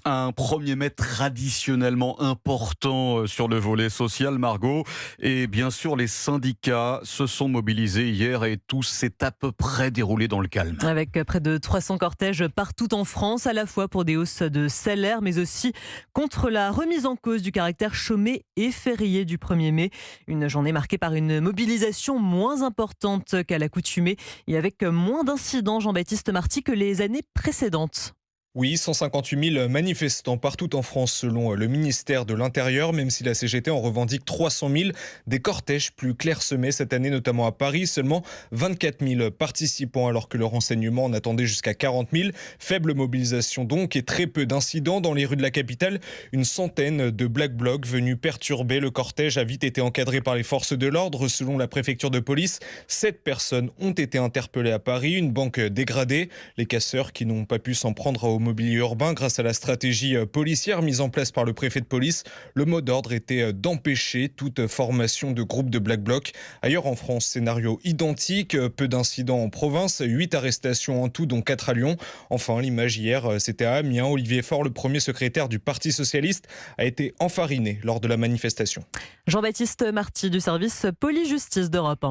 Un 1er mai traditionnellement important sur le volet social, Margot. Et bien sûr, les syndicats se sont mobilisés hier et tout s'est à peu près déroulé dans le calme. Avec près de 300 cortèges partout en France, à la fois pour des hausses de salaire, mais aussi contre la remise en cause du caractère chômé et férié du 1er mai. Une journée marquée par une mobilisation moins importante qu'à l'accoutumée et avec moins d'incidents, Jean-Baptiste Marty, que les années précédentes. Oui, 158 000 manifestants partout en France selon le ministère de l'Intérieur, même si la CGT en revendique 300 000. Des cortèges plus clairsemés cette année, notamment à Paris. Seulement 24 000 participants alors que le renseignement en attendait jusqu'à 40 000. Faible mobilisation donc et très peu d'incidents dans les rues de la capitale. Une centaine de Black Blocs venus perturber le cortège a vite été encadré par les forces de l'ordre. Selon la préfecture de police, 7 personnes ont été interpellées à Paris. Une banque dégradée. Les casseurs qui n'ont pas pu s'en prendre au mobilier urbain grâce à la stratégie policière mise en place par le préfet de police. Le mot d'ordre était d'empêcher toute formation de groupes de Black Bloc. Ailleurs en France, scénario identique, peu d'incidents en province, 8 arrestations en tout, dont 4 à Lyon. Enfin, l'image hier, c'était à Amiens. Olivier Faure, le premier secrétaire du Parti socialiste, a été enfariné lors de la manifestation. Jean-Baptiste Marty du service police-justice d'Europe 1.